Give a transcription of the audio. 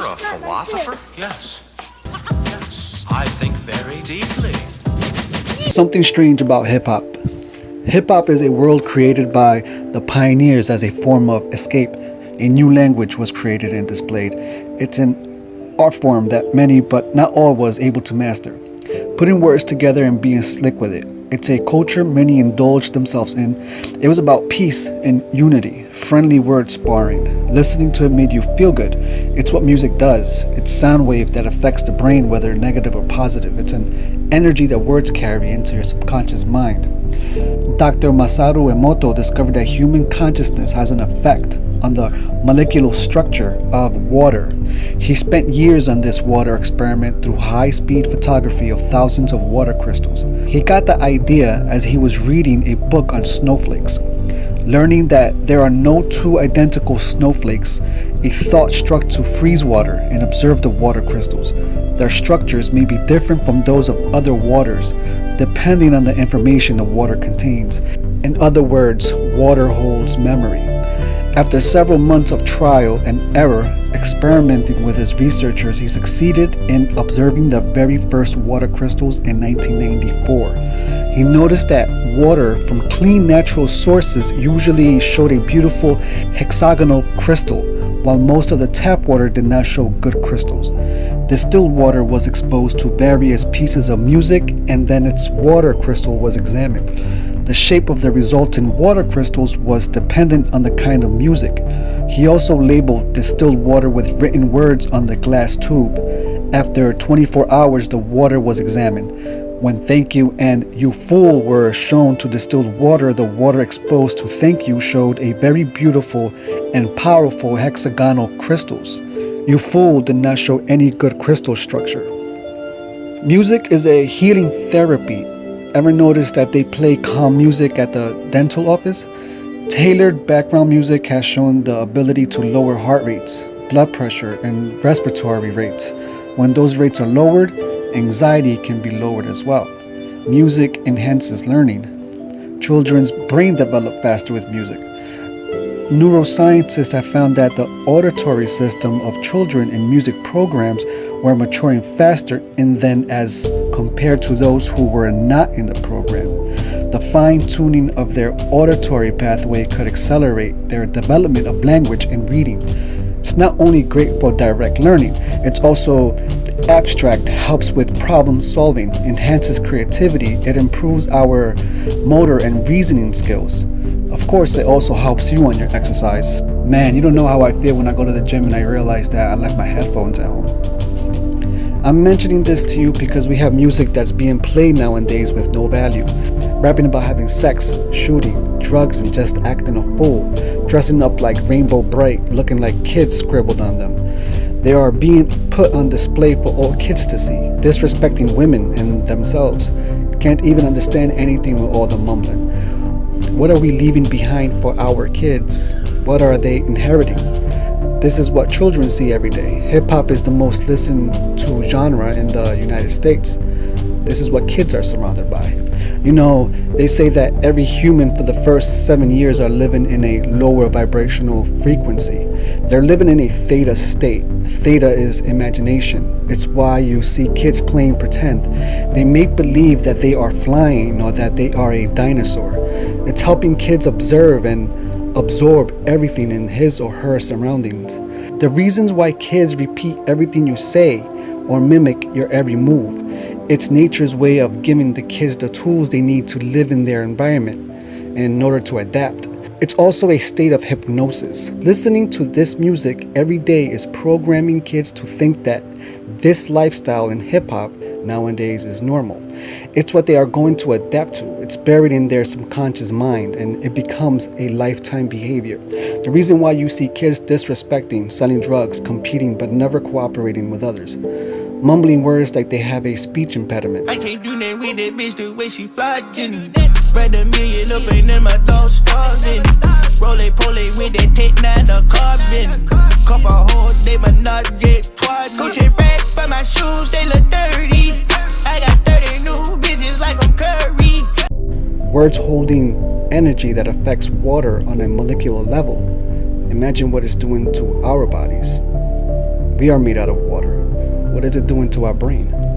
a philosopher? Yes. Yes. I think very deeply. Something strange about hip-hop. Hip-hop is a world created by the pioneers as a form of escape. A new language was created and displayed. It's an art form that many, but not all, was able to master. Putting words together and being slick with it. It's a culture many indulged themselves in. It was about peace and unity, friendly word sparring. Listening to it made you feel good. It's what music does. It's sound wave that affects the brain, whether negative or positive. It's an energy that words carry into your subconscious mind. Dr. Masaru Emoto discovered that human consciousness has an effect on the molecular structure of water. He spent years on this water experiment through high-speed photography of thousands of water crystals. He got the idea as he was reading a book on snowflakes. Learning that there are no two identical snowflakes, a thought struck to freeze water and observe the water crystals. Their structures may be different from those of other waters, depending on the information the water contains. In other words, water holds memory. After several months of trial and error, experimenting with his researchers, he succeeded in observing the very first water crystals in 1994. He noticed that water from clean natural sources usually showed a beautiful hexagonal crystal, while most of the tap water did not show good crystals. Distilled water was exposed to various pieces of music, and then its water crystal was examined. The shape of the resultant water crystals was dependent on the kind of music. He also labeled distilled water with written words on the glass tube. After 24 hours, the water was examined. When thank you and you fool were shown to distilled water, the water exposed to thank you showed a very beautiful and powerful hexagonal crystals. You fool did not show any good crystal structure. Music is a healing therapy. Ever notice that they play calm music at the dental office? Tailored background music has shown the ability to lower heart rates, blood pressure, and respiratory rates. When those rates are lowered, anxiety can be lowered as well. Music enhances learning. Children's brain develop faster with music. Neuroscientists have found that the auditory system of children in music programs were maturing faster than as compared to those who were not in the program. The fine-tuning of their auditory pathway could accelerate their development of language and reading. It's not only great for direct learning, it's also abstract, helps with problem solving, enhances creativity, it improves our motor and reasoning skills. Of course, it also helps you on your exercise. Man, you don't know how I feel when I go to the gym and I realize that I left my headphones at home. I'm mentioning this to you because we have music that's being played nowadays with no value. Rapping about having sex, shooting, drugs, and just acting a fool. Dressing up like Rainbow Bright, looking like kids scribbled on them. They are being put on display for all kids to see. Disrespecting women and themselves. Can't even understand anything with all the mumbling. What are we leaving behind for our kids? What are they inheriting? This is what children see every day. Hip-hop is the most listened to genre in the United States. This is what kids are surrounded by. You know, they say that every human for the first 7 years are living in a lower vibrational frequency. They're living in a theta state. Theta is imagination. It's why you see kids playing pretend. They make believe that they are flying or that they are a dinosaur. It's helping kids observe and absorb everything in his or her surroundings. The reasons why kids repeat everything you say or mimic your every move. It's nature's way of giving the kids the tools they need to live in their environment in order to adapt. It's also a state of hypnosis. Listening to this music every day is programming kids to think that this lifestyle in hip-hop nowadays is normal. It's what they are going to adapt to. It's buried in their subconscious mind and it becomes a lifetime behavior. The reason why you see kids disrespecting, selling drugs, competing but never cooperating with others. Mumbling words like they have a speech impediment. I can't do nothing with that bitch the way she fly, Jenny. Spread a million up and then my dog starving. Roll it, pull it with that take 9 the carbon. Cup a whole day but not yet twice. Gucci bag for my shoes, they look dirty. I got 30 new bitches like I'm Curry. Words holding energy that affects water on a molecular level. Imagine what it's doing to our bodies. We are made out of water. What is it doing to our brain?